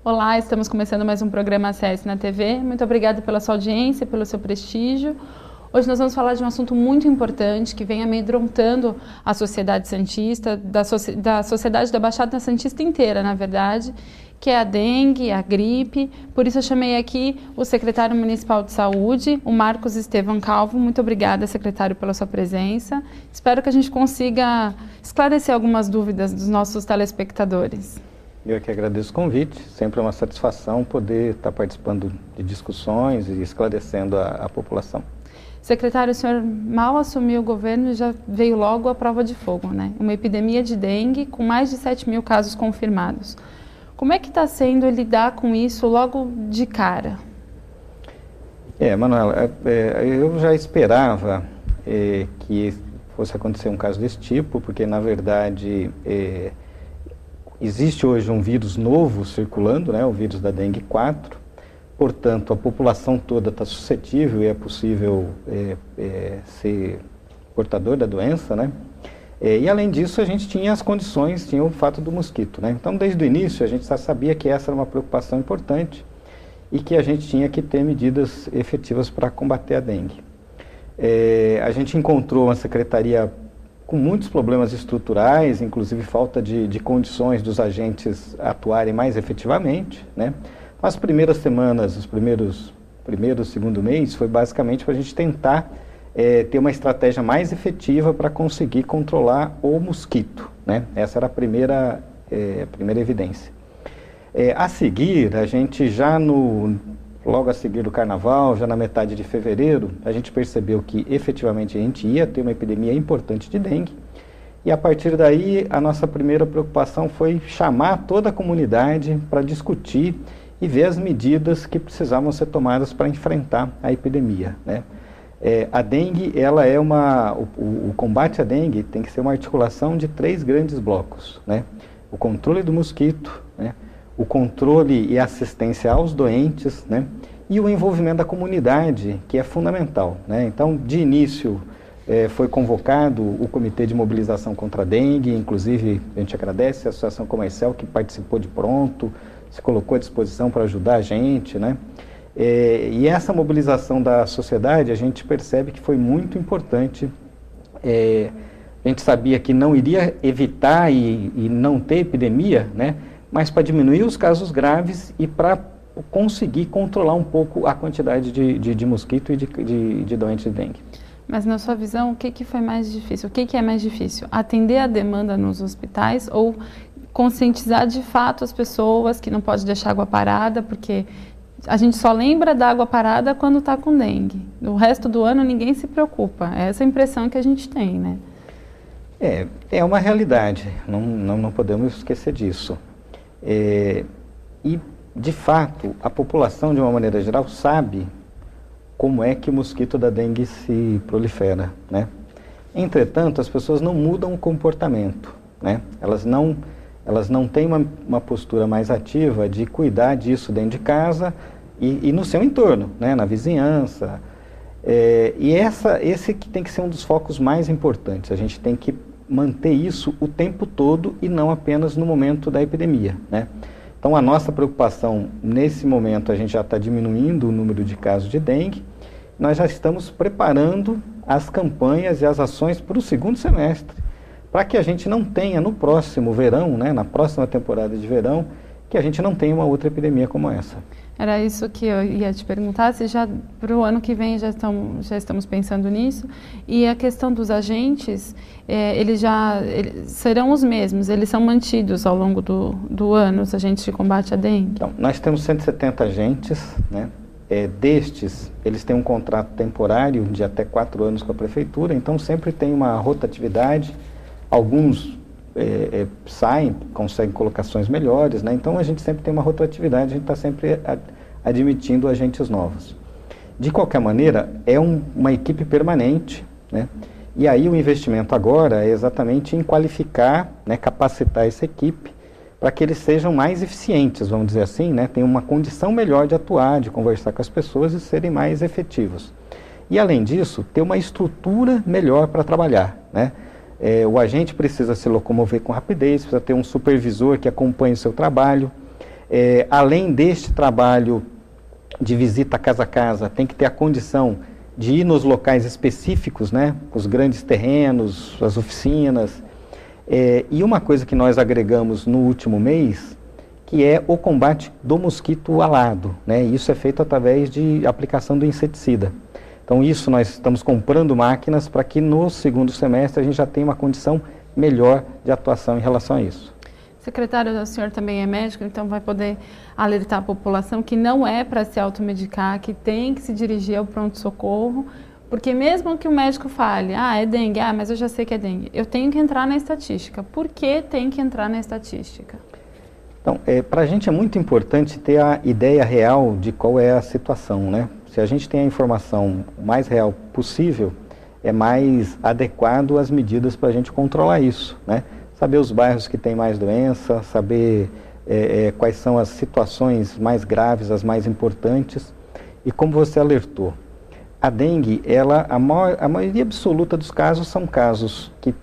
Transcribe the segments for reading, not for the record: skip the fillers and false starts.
Olá, estamos começando mais um programa ACS na TV. Muito obrigada pela sua audiência, pelo seu prestígio. Hoje nós vamos falar de um assunto muito importante que vem amedrontando a sociedade santista, da sociedade da Baixada Santista inteira, na verdade, que é a dengue, a gripe. Por isso eu chamei aqui o secretário municipal de saúde, o Marcos Estevam Calvo. Muito obrigada, secretário, pela sua presença. Espero que a gente consiga esclarecer algumas dúvidas dos nossos telespectadores. Eu que agradeço o convite, sempre é uma satisfação poder estar participando de discussões e esclarecendo a população. Secretário, o senhor mal assumiu o governo e já veio logo a prova de fogo, né? Uma epidemia de dengue com mais de 7 mil casos confirmados. Como é que está sendo lidar com isso logo de cara? Manuela, eu já esperava que fosse acontecer um caso desse tipo, porque na verdade existe hoje um vírus novo circulando, né, o vírus da dengue 4, portanto a população toda está suscetível e é possível ser portador da doença, né? E além disso a gente tinha as condições, tinha o fato do mosquito, né? Então desde o início a gente já sabia que essa era uma preocupação importante e que a gente tinha que ter medidas efetivas para combater a dengue. A gente encontrou uma secretaria com muitos problemas estruturais, inclusive falta de condições dos agentes atuarem mais efetivamente, né? As primeiras semanas, os primeiro, segundo mês, foi basicamente para a gente tentar ter uma estratégia mais efetiva para conseguir controlar o mosquito, né? Essa era a primeira evidência. A seguir, a gente logo a seguir do carnaval, já na metade de fevereiro, a gente percebeu que efetivamente a gente ia ter uma epidemia importante de dengue. E a partir daí, a nossa primeira preocupação foi chamar toda a comunidade para discutir e ver as medidas que precisavam ser tomadas para enfrentar a epidemia, né? A dengue, ela é o combate à dengue tem que ser uma articulação de 3 grandes blocos, né? O controle do mosquito, né? O controle e assistência aos doentes, né? E o envolvimento da comunidade, que é fundamental, né? Então, de início, foi convocado o Comitê de Mobilização contra a Dengue, inclusive a gente agradece a Associação Comercial que participou de pronto, se colocou à disposição para ajudar a gente, né? E essa mobilização da sociedade, a gente percebe que foi muito importante. A gente sabia que não iria evitar e não ter epidemia, né? Mas para diminuir os casos graves e para conseguir controlar um pouco a quantidade de mosquito e de doentes de dengue. Mas na sua visão, o que foi mais difícil? O que é mais difícil? Atender a demanda nos hospitais ou conscientizar de fato as pessoas que não pode deixar água parada, porque a gente só lembra da água parada quando está com dengue. O resto do ano ninguém se preocupa. É essa a impressão que a gente tem, né? É uma realidade, não podemos esquecer disso. E, de fato, a população, de uma maneira geral, sabe como é que o mosquito da dengue se prolifera, né? Entretanto, as pessoas não mudam o comportamento, né? Elas não têm uma postura mais ativa de cuidar disso dentro de casa e no seu entorno, né? Na vizinhança. Esse que tem que ser um dos focos mais importantes. A gente tem que manter isso o tempo todo e não apenas no momento da epidemia, né? Então, a nossa preocupação, nesse momento, a gente já está diminuindo o número de casos de dengue, nós já estamos preparando as campanhas e as ações para o segundo semestre, para que a gente não tenha no próximo verão, né, na próxima temporada de verão, que a gente não tenha uma outra epidemia como essa. Era isso que eu ia te perguntar, se já para o ano que vem já estamos pensando nisso. E a questão dos agentes, eles serão os mesmos, eles são mantidos ao longo do ano, os agentes de combate à dengue? Então, nós temos 170 agentes, né? Destes, eles têm um contrato temporário de até 4 anos com a prefeitura, então sempre tem uma rotatividade, alguns saem, conseguem colocações melhores, né? Então a gente sempre tem uma rotatividade, a gente está sempre admitindo agentes novos. De qualquer maneira, é uma equipe permanente, né? E aí o investimento agora é exatamente em qualificar, né, capacitar essa equipe para que eles sejam mais eficientes, vamos dizer assim, né? Tenham uma condição melhor de atuar, de conversar com as pessoas e serem mais efetivos. E além disso, ter uma estrutura melhor para trabalhar, né? O agente precisa se locomover com rapidez, precisa ter um supervisor que acompanhe o seu trabalho. Além deste trabalho de visita casa a casa, tem que ter a condição de ir nos locais específicos, né, os grandes terrenos, as oficinas. E uma coisa que nós agregamos no último mês, que é o combate do mosquito alado, né? Isso é feito através de aplicação do inseticida. Então isso nós estamos comprando máquinas para que no segundo semestre a gente já tenha uma condição melhor de atuação em relação a isso. Secretário, o senhor também é médico, então vai poder alertar a população que não é para se automedicar, que tem que se dirigir ao pronto-socorro, porque mesmo que o médico fale, é dengue, mas eu já sei que é dengue, eu tenho que entrar na estatística. Por que tem que entrar na estatística? Então, para a gente é muito importante ter a ideia real de qual é a situação, né? Se a gente tem a informação mais real possível, é mais adequado as medidas para a gente controlar isso, né? Saber os bairros que têm mais doença, saber quais são as situações mais graves, as mais importantes. E como você alertou, a dengue, a maioria absoluta dos casos são casos que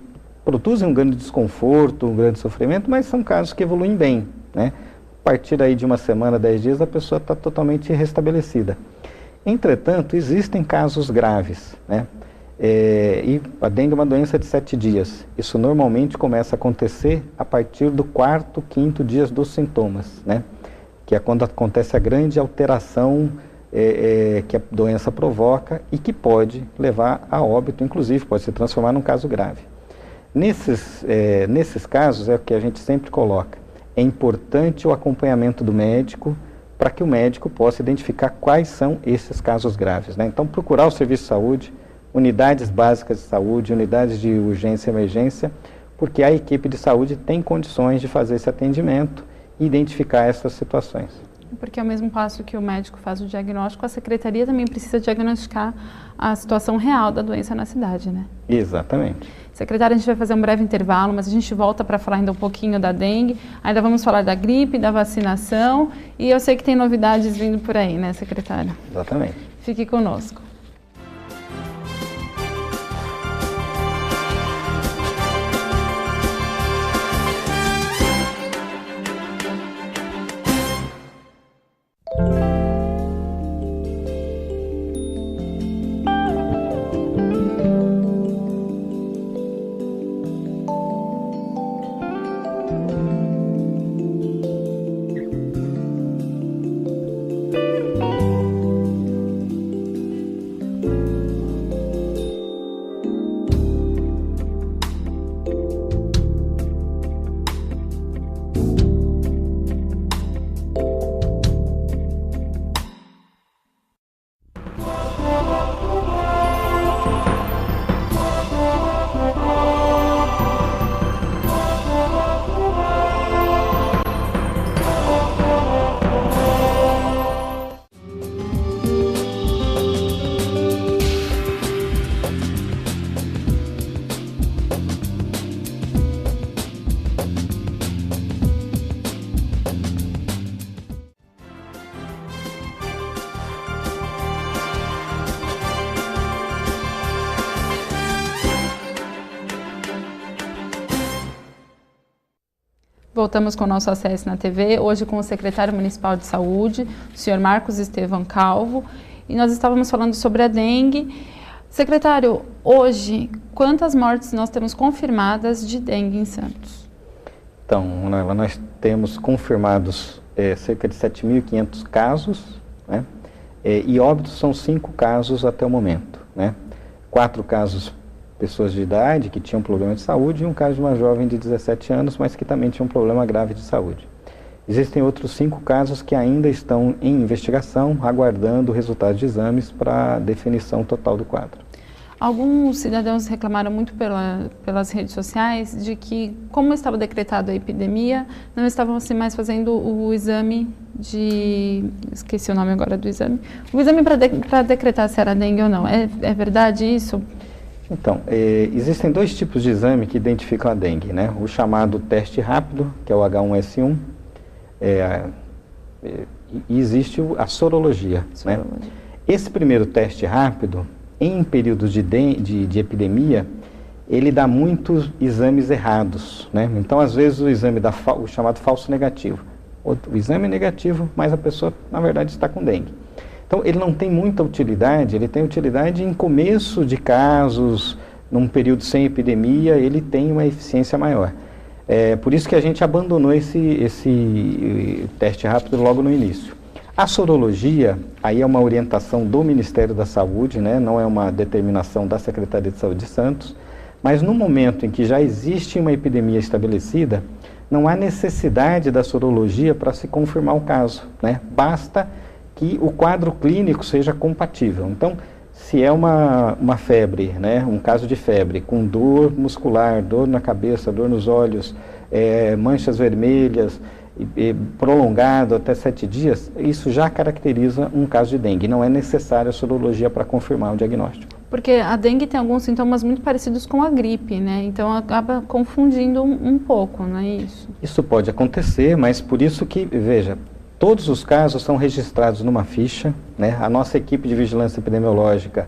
produzem um grande desconforto, um grande sofrimento, mas são casos que evoluem bem, né? A partir aí de uma semana, 10 dias, a pessoa está totalmente restabelecida. Entretanto, existem casos graves, né? E a dengue é uma doença de 7 dias. Isso normalmente começa a acontecer a partir do 4º, 5º dias dos sintomas, né? Que é quando acontece a grande alteração que a doença provoca e que pode levar a óbito, inclusive pode se transformar num caso grave. Nesses casos é o que a gente sempre coloca. É importante o acompanhamento do médico para que o médico possa identificar quais são esses casos graves, né? Então, procurar o serviço de saúde, unidades básicas de saúde, unidades de urgência e emergência, porque a equipe de saúde tem condições de fazer esse atendimento e identificar essas situações. Porque ao mesmo passo que o médico faz o diagnóstico, a secretaria também precisa diagnosticar a situação real da doença na cidade, né? Exatamente. Secretário, a gente vai fazer um breve intervalo, mas a gente volta para falar ainda um pouquinho da dengue, ainda vamos falar da gripe, da vacinação, e eu sei que tem novidades vindo por aí, né, secretário? Exatamente. Fique conosco. Voltamos com o nosso acesso na TV, hoje com o secretário municipal de saúde, o senhor Marcos Estevão Calvo, e nós estávamos falando sobre a dengue. Secretário, hoje, quantas mortes nós temos confirmadas de dengue em Santos? Então, nós temos confirmados cerca de 7.500 casos, né? E óbitos são 5 casos até o momento, né? 4 casos pessoas de idade que tinham problema de saúde e um caso de uma jovem de 17 anos, mas que também tinha um problema grave de saúde. Existem outros 5 casos que ainda estão em investigação, aguardando o resultado de exames para a definição total do quadro. Alguns cidadãos reclamaram muito pelas redes sociais de que, como estava decretada a epidemia, não estavam assim, mais fazendo o exame de... esqueci o nome agora do exame. O exame para decretar se era dengue ou não. É verdade isso? Então, existem 2 tipos de exame que identificam a dengue, né? O chamado teste rápido, que é o H1S1, e existe a sorologia, né? Esse primeiro teste rápido, em períodos de epidemia, ele dá muitos exames errados, né? Então, às vezes, o exame dá o chamado falso negativo. O exame é negativo, mas a pessoa, na verdade, está com dengue. Então, ele não tem muita utilidade, ele tem utilidade em começo de casos, num período sem epidemia, ele tem uma eficiência maior. Por isso que a gente abandonou esse teste rápido logo no início. A sorologia, aí é uma orientação do Ministério da Saúde, né? Não é uma determinação da Secretaria de Saúde de Santos, mas no momento em que já existe uma epidemia estabelecida, não há necessidade da sorologia para se confirmar o caso, né? Basta que o quadro clínico seja compatível. Então, se é uma febre, né? Um caso de febre com dor muscular, dor na cabeça, dor nos olhos, manchas vermelhas, prolongado até 7 dias, isso já caracteriza um caso de dengue. Não é necessária a sorologia para confirmar o diagnóstico. Porque a dengue tem alguns sintomas muito parecidos com a gripe, né? Então acaba confundindo um pouco, não é isso? Isso pode acontecer, mas por isso que, veja, todos os casos são registrados numa ficha, né? A nossa equipe de vigilância epidemiológica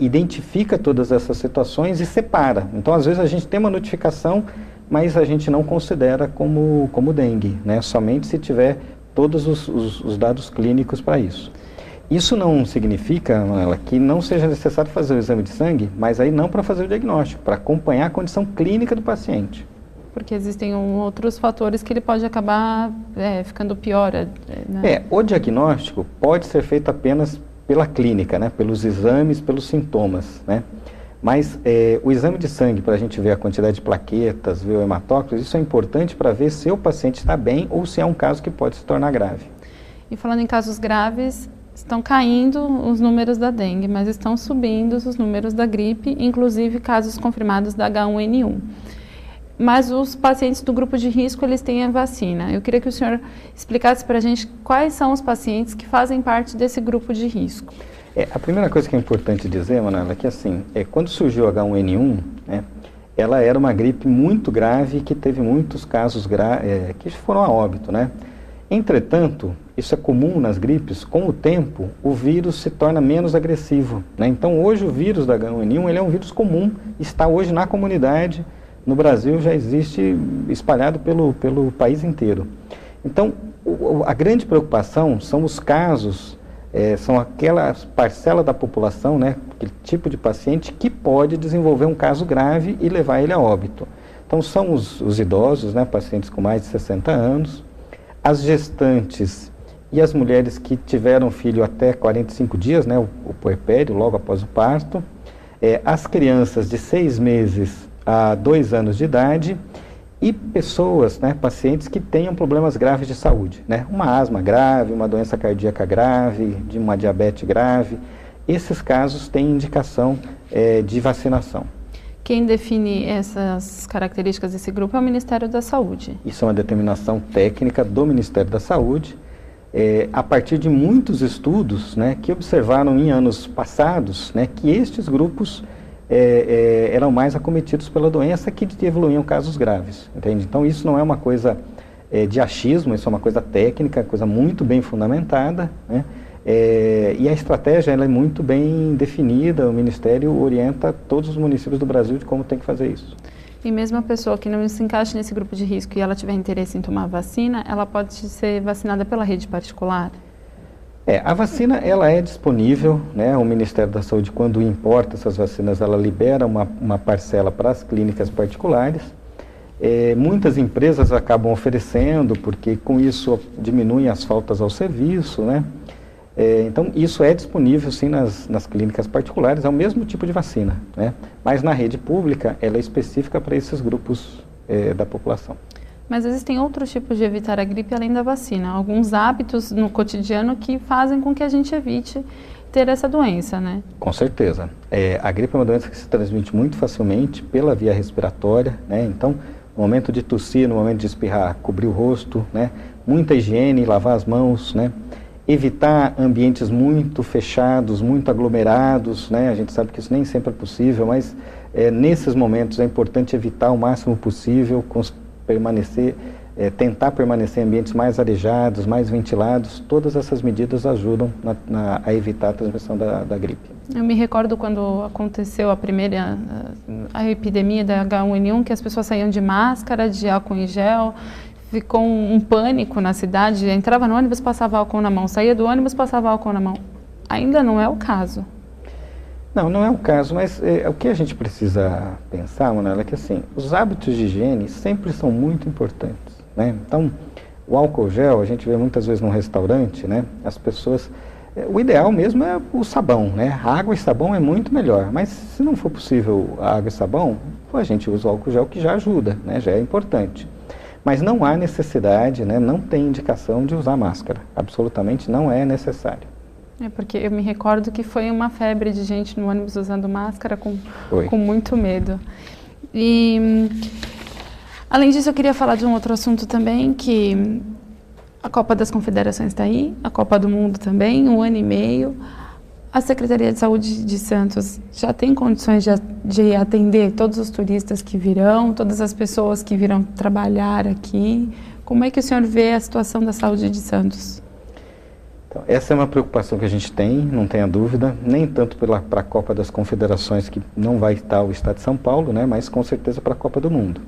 identifica todas essas situações e separa. Então, às vezes, a gente tem uma notificação, mas a gente não considera como dengue, né? Somente se tiver todos os dados clínicos para isso. Isso não significa, Manuela, que não seja necessário fazer o exame de sangue, mas aí não para fazer o diagnóstico, para acompanhar a condição clínica do paciente. Porque existem outros fatores que ele pode acabar ficando pior, né? O diagnóstico pode ser feito apenas pela clínica, né? Pelos exames, pelos sintomas, né? Mas o exame de sangue, para a gente ver a quantidade de plaquetas, ver o hematócrito, isso é importante para ver se o paciente está bem ou se é um caso que pode se tornar grave. E falando em casos graves, estão caindo os números da dengue, mas estão subindo os números da gripe, inclusive casos confirmados da H1N1. Mas os pacientes do grupo de risco, eles têm a vacina. Eu queria que o senhor explicasse para a gente quais são os pacientes que fazem parte desse grupo de risco. A primeira coisa que é importante dizer, Manuela, é que assim, quando surgiu o H1N1, né, ela era uma gripe muito grave que teve muitos casos que foram a óbito, né? Entretanto, isso é comum nas gripes, com o tempo o vírus se torna menos agressivo, né? Então hoje o vírus da H1N1 ele é um vírus comum, está hoje na comunidade, no Brasil já existe espalhado pelo país inteiro. Então a grande preocupação são os casos, são aquela parcela da população, né, aquele tipo de paciente que pode desenvolver um caso grave e levar ele a óbito. Então são os idosos, né, pacientes com mais de 60 anos, as gestantes e as mulheres que tiveram filho até 45 dias, né, o puerpério, logo após o parto, as crianças de 6 meses a 2 anos de idade e pessoas, né, pacientes que tenham problemas graves de saúde, né, uma asma grave, uma doença cardíaca grave, de uma diabetes grave. Esses casos têm indicação de vacinação. Quem define essas características desse grupo é o Ministério da Saúde. Isso é uma determinação técnica do Ministério da Saúde, a partir de muitos estudos, né, que observaram em anos passados, né, que estes grupos eram mais acometidos pela doença que evoluíam casos graves, entende? Então isso não é uma coisa de achismo, isso é uma coisa técnica, coisa muito bem fundamentada, né? E a estratégia ela é muito bem definida, o Ministério orienta todos os municípios do Brasil de como tem que fazer isso. E mesmo a pessoa que não se encaixa nesse grupo de risco e ela tiver interesse em tomar vacina, ela pode ser vacinada pela rede particular? A vacina ela é disponível, né? O Ministério da Saúde, quando importa essas vacinas, ela libera uma parcela para as clínicas particulares. Muitas empresas acabam oferecendo, porque com isso diminuem as faltas ao serviço, né? Então, isso é disponível sim nas clínicas particulares, é o mesmo tipo de vacina, né? Mas na rede pública, ela é específica para esses grupos da população. Mas existem outros tipos de evitar a gripe além da vacina, alguns hábitos no cotidiano que fazem com que a gente evite ter essa doença, né? Com certeza. A gripe é uma doença que se transmite muito facilmente pela via respiratória, né? Então, no momento de tossir, no momento de espirrar, cobrir o rosto, né? Muita higiene, lavar as mãos, né? Evitar ambientes muito fechados, muito aglomerados, né? A gente sabe que isso nem sempre é possível, mas nesses momentos é importante evitar o máximo possível, tentar permanecer em ambientes mais arejados, mais ventilados. Todas essas medidas ajudam a evitar a transmissão da gripe. Eu me recordo quando aconteceu a epidemia da H1N1, que as pessoas saíam de máscara, de álcool em gel, ficou um pânico na cidade, entrava no ônibus, passava álcool na mão, saía do ônibus, passava álcool na mão. Ainda não é o caso. Não, não é o caso, mas o que a gente precisa pensar, Manuela, é que assim, os hábitos de higiene sempre são muito importantes, né? Então, o álcool gel, a gente vê muitas vezes num restaurante, né? As pessoas... O ideal mesmo é o sabão, né? A água e sabão é muito melhor, mas se não for possível a água e sabão, a gente usa o álcool gel, que já ajuda, né? Já é importante. Mas não há necessidade, né? Não tem indicação de usar máscara. Absolutamente não é necessário. É porque eu me recordo que foi uma febre de gente no ônibus usando máscara com muito medo. E, além disso, eu queria falar de um outro assunto também, que a Copa das Confederações está aí, a Copa do Mundo também, 1 ano e meio. A Secretaria de Saúde de Santos já tem condições de atender todos os turistas que virão, todas as pessoas que virão trabalhar aqui? Como é que o senhor vê a situação da saúde de Santos? Então, essa é uma preocupação que a gente tem, não tenha dúvida, nem tanto para a Copa das Confederações, que não vai estar o Estado de São Paulo, né, mas com certeza para a Copa do Mundo.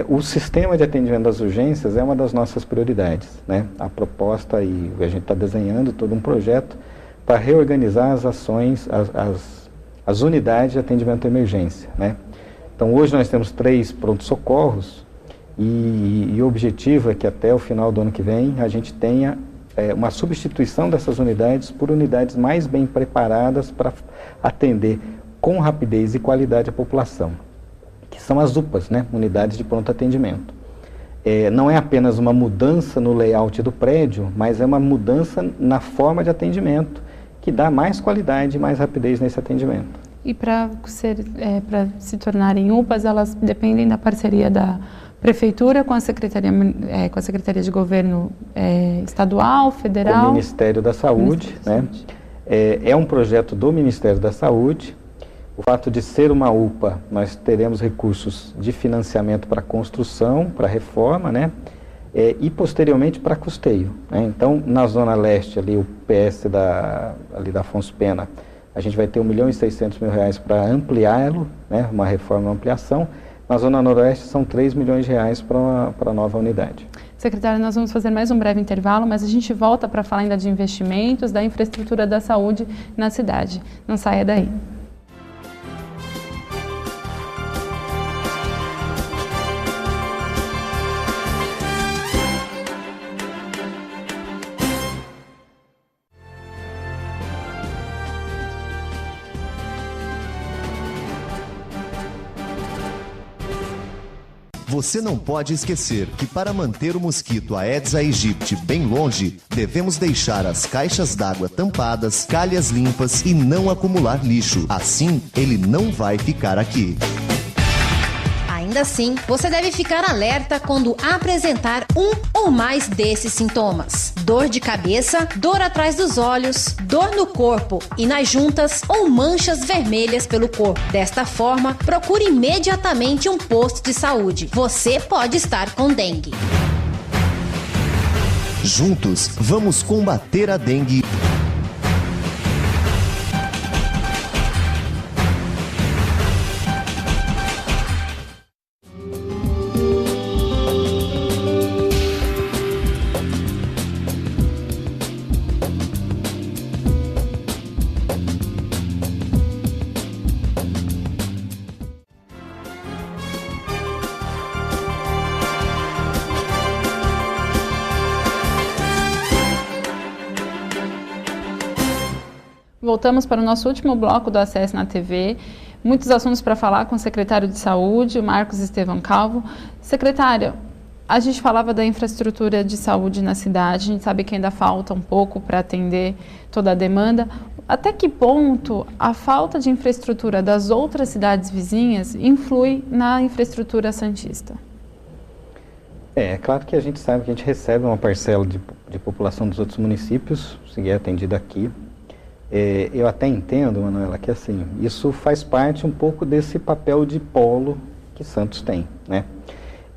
O sistema de atendimento das urgências é uma das nossas prioridades, né? A proposta, e a gente está desenhando todo um projeto para reorganizar as ações, as unidades de atendimento à emergência, né? Então, hoje nós temos 3 pronto-socorros e o objetivo é que até o final do ano que vem a gente tenha uma substituição dessas unidades por unidades mais bem preparadas para atender com rapidez e qualidade a população, que são as UPAs, né? Unidades de pronto atendimento. Não é apenas uma mudança no layout do prédio, mas é uma mudança na forma de atendimento, que dá mais qualidade e mais rapidez nesse atendimento. E para se tornarem UPAs, elas dependem da parceria da Prefeitura com a Secretaria de Governo estadual, federal? O Ministério da Saúde, né? É um projeto do Ministério da Saúde. O fato de ser uma UPA, nós teremos recursos de financiamento para construção, para reforma, né? E posteriormente para custeio, né? Então, na Zona Leste, ali o PS ali da Afonso Pena, a gente vai ter R$1.600.000 para ampliá-lo, né? Uma reforma e ampliação. Na Zona Noroeste são R$3 milhões para a nova unidade. Secretário, nós vamos fazer mais um breve intervalo, mas a gente volta para falar ainda de investimentos, da infraestrutura da saúde na cidade. Não saia daí. Você não pode esquecer que para manter o mosquito Aedes aegypti bem longe, devemos deixar as caixas d'água tampadas, calhas limpas e não acumular lixo. Assim, ele não vai ficar aqui. Ainda assim, você deve ficar alerta quando apresentar um ou mais desses sintomas: dor de cabeça, dor atrás dos olhos, dor no corpo e nas juntas ou manchas vermelhas pelo corpo. Desta forma, procure imediatamente um posto de saúde. Você pode estar com dengue. Juntos, vamos combater a dengue. Voltamos para o nosso último bloco do Acesso na TV. Muitos assuntos para falar com o secretário de Saúde, o Marcos Estevão Calvo. Secretário, a gente falava da infraestrutura de saúde na cidade, a gente sabe que ainda falta um pouco para atender toda a demanda. Até que ponto a falta de infraestrutura das outras cidades vizinhas influi na infraestrutura santista? É claro que a gente sabe que a gente recebe uma parcela de população dos outros municípios, se é atendida aqui. Eu até entendo, Manuela, que assim, isso faz parte um pouco desse papel de polo que Santos tem, né?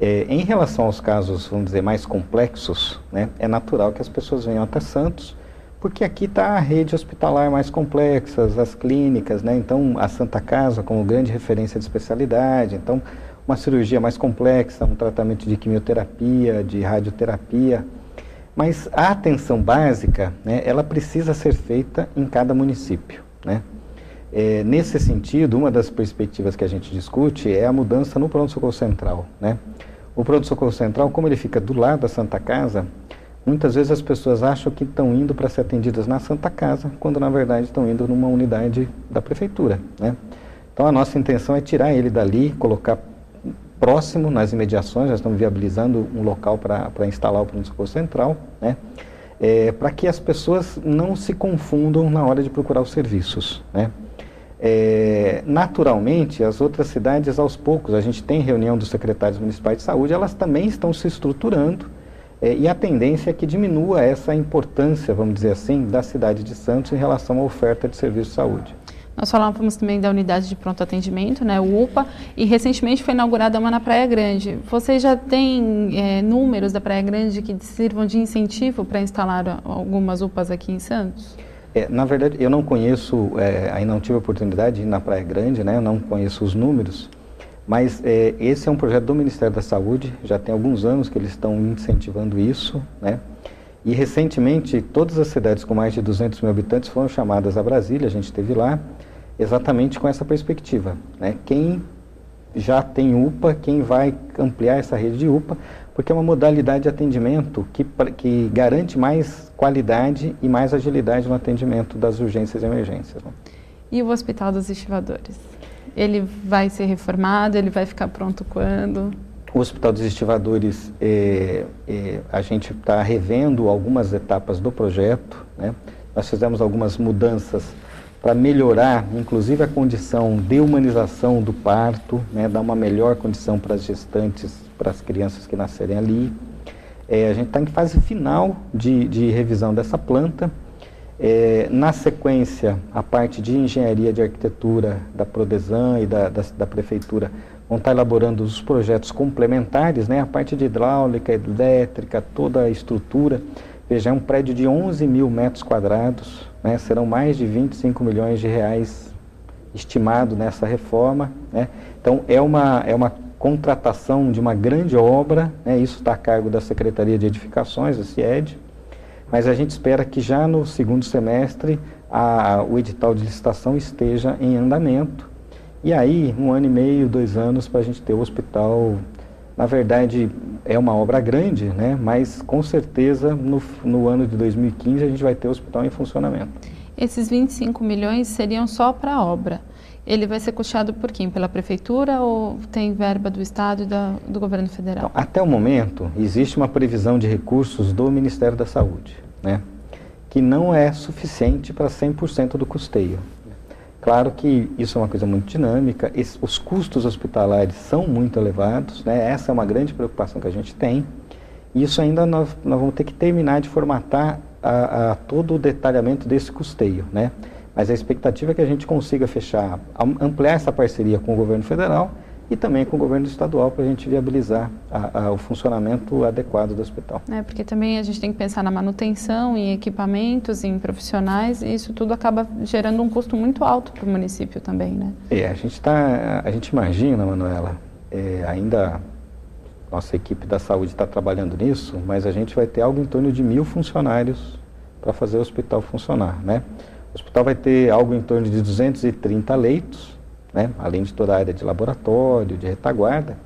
Em relação aos casos, vamos dizer, mais complexos, né, é natural que as pessoas venham até Santos, porque aqui está a rede hospitalar mais complexa, as clínicas, né? Então a Santa Casa como grande referência de especialidade, então uma cirurgia mais complexa, um tratamento de quimioterapia, de radioterapia. Mas a atenção básica, né, ela precisa ser feita em cada município, né? Nesse sentido, uma das perspectivas que a gente discute é a mudança no pronto-socorro central, né? O pronto-socorro central, como ele fica do lado da Santa Casa, muitas vezes as pessoas acham que estão indo para ser atendidas na Santa Casa, quando na verdade estão indo numa unidade da prefeitura, né? Então a nossa intenção é tirar ele dali, colocar próximo, nas imediações. Nós estamos viabilizando um local para instalar o pronto-socorro central, né? Para que as pessoas não se confundam na hora de procurar os serviços, né? Naturalmente, as outras cidades, aos poucos, a gente tem reunião dos secretários municipais de saúde, elas também estão se estruturando, e a tendência é que diminua essa importância, vamos dizer assim, da cidade de Santos em relação à oferta de serviço de saúde. Nós falávamos também da unidade de pronto atendimento, né, o UPA, e recentemente foi inaugurada uma na Praia Grande. Vocês já têm números da Praia Grande que sirvam de incentivo para instalar algumas UPAs aqui em Santos? Na verdade, eu não conheço, ainda não tive a oportunidade de ir na Praia Grande, né, eu não conheço os números, mas esse é um projeto do Ministério da Saúde, já tem alguns anos que eles estão incentivando isso, né? E recentemente todas as cidades com mais de 200 mil habitantes foram chamadas a Brasília, a gente esteve lá, exatamente com essa perspectiva, né? Quem já tem UPA, quem vai ampliar essa rede de UPA, porque é uma modalidade de atendimento que garante mais qualidade e mais agilidade no atendimento das urgências e emergências, né? E o Hospital dos Estivadores? Ele vai ser reformado, ele vai ficar pronto quando? O Hospital dos Estivadores, a gente está revendo algumas etapas do projeto, né? Nós fizemos algumas mudanças para melhorar, inclusive, a condição de humanização do parto, né? Dar uma melhor condição para as gestantes, para as crianças que nascerem ali. A gente está em fase final de revisão dessa planta. Na sequência, a parte de engenharia de arquitetura da Prodesan e da Prefeitura vão estar elaborando os projetos complementares, né? A parte de hidráulica, elétrica, toda a estrutura. Veja, é um prédio de 11 mil metros quadrados, né? Serão mais de 25 milhões de reais estimado nessa reforma, né? Então, é uma contratação de uma grande obra, né? Isso está a cargo da Secretaria de Edificações, a CIED, mas a gente espera que já no segundo semestre o edital de licitação esteja em andamento. E aí, 1 ano e meio, 2 anos para a gente ter o hospital. Na verdade, é uma obra grande, né? Mas com certeza no ano de 2015 a gente vai ter o hospital em funcionamento. Esses 25 milhões seriam só para a obra. Ele vai ser custeado por quem? Pela Prefeitura ou tem verba do Estado e do Governo Federal? Então, até o momento, existe uma previsão de recursos do Ministério da Saúde, né? Que não é suficiente para 100% do custeio. Claro que isso é uma coisa muito dinâmica, os custos hospitalares são muito elevados, né? Essa é uma grande preocupação que a gente tem. E isso ainda nós vamos ter que terminar de formatar todo o detalhamento desse custeio, né? Mas a expectativa é que a gente consiga ampliar essa parceria com o governo federal e também com o governo estadual para a gente viabilizar o funcionamento adequado do hospital. Porque também a gente tem que pensar na manutenção, em equipamentos, em profissionais, e isso tudo acaba gerando um custo muito alto para o município também, né? A gente imagina, Manuela, ainda nossa equipe da saúde está trabalhando nisso, mas a gente vai ter algo em torno de 1.000 funcionários para fazer o hospital funcionar, né? O hospital vai ter algo em torno de 230 leitos, né? Além de toda a área de laboratório, de retaguarda.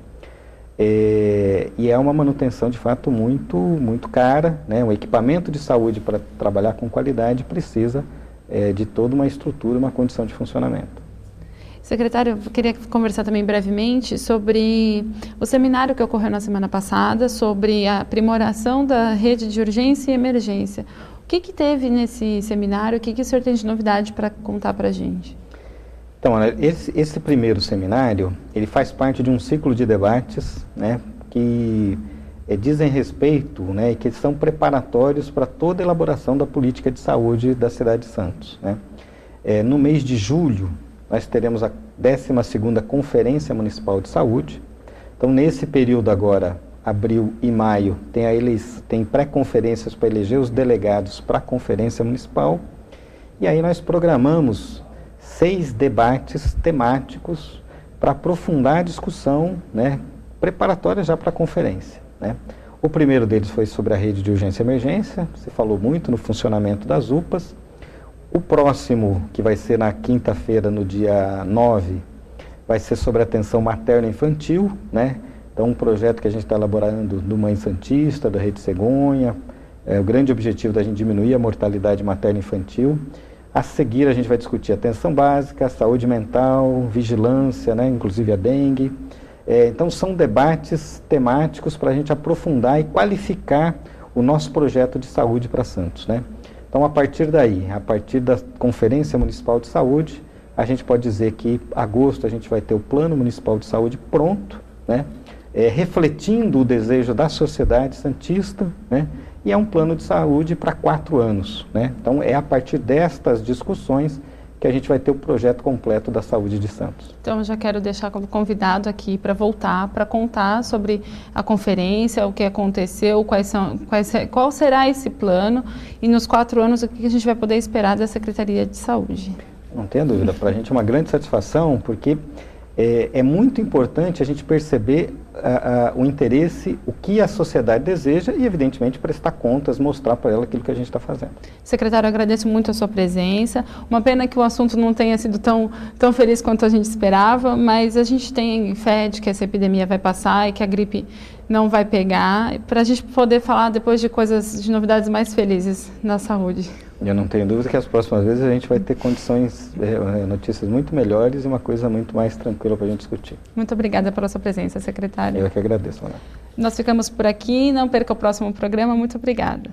E é uma manutenção, de fato, muito, muito cara, né? Um equipamento de saúde para trabalhar com qualidade precisa de toda uma estrutura, uma condição de funcionamento. Secretário, eu queria conversar também brevemente sobre o seminário que ocorreu na semana passada, sobre a aprimoração da rede de urgência e emergência. O que teve nesse seminário? O que o senhor tem de novidade para contar para a gente? Então, esse primeiro seminário, ele faz parte de um ciclo de debates, né, que dizem respeito, né, e que são preparatórios para toda a elaboração da política de saúde da cidade de Santos, né. No mês de julho, nós teremos a 12ª Conferência Municipal de Saúde. Então, nesse período agora, abril e maio, tem pré-conferências para eleger os delegados para a Conferência Municipal. E aí nós programamos 6 debates temáticos para aprofundar a discussão, né, preparatória já para a conferência, né. O primeiro deles foi sobre a rede de urgência e emergência, você falou muito no funcionamento das UPAs. O próximo, que vai ser na quinta-feira, no dia 9, vai ser sobre atenção materno-infantil, né? Então, um projeto que a gente está elaborando do Mãe Santista, da Rede Cegonha, o grande objetivo da gente diminuir a mortalidade materno-infantil. A seguir, a gente vai discutir atenção básica, saúde mental, vigilância, né? Inclusive a dengue. Então, são debates temáticos para a gente aprofundar e qualificar o nosso projeto de saúde para Santos, né? Então, a partir daí, a partir da Conferência Municipal de Saúde, a gente pode dizer que em agosto a gente vai ter o Plano Municipal de Saúde pronto, né? Refletindo o desejo da sociedade santista, né? E é um plano de saúde para 4 anos, né? Então, é a partir destas discussões que a gente vai ter o projeto completo da saúde de Santos. Então, eu já quero deixar como convidado aqui para voltar, para contar sobre a conferência, o que aconteceu, qual será esse plano e nos 4 anos o que a gente vai poder esperar da Secretaria de Saúde. Não tenha dúvida, para a gente é uma grande satisfação, porque é muito importante a gente perceber o interesse, o que a sociedade deseja e, evidentemente, prestar contas, mostrar para ela aquilo que a gente está fazendo. Secretário, eu agradeço muito a sua presença. Uma pena que o assunto não tenha sido tão feliz quanto a gente esperava, mas a gente tem fé de que essa epidemia vai passar e que a gripe não vai pegar, para a gente poder falar depois de novidades mais felizes na saúde. Eu não tenho dúvida que as próximas vezes a gente vai ter condições, notícias muito melhores e uma coisa muito mais tranquila para a gente discutir. Muito obrigada pela sua presença, secretário. Eu que agradeço, Ana. Nós ficamos por aqui, não perca o próximo programa. Muito obrigada.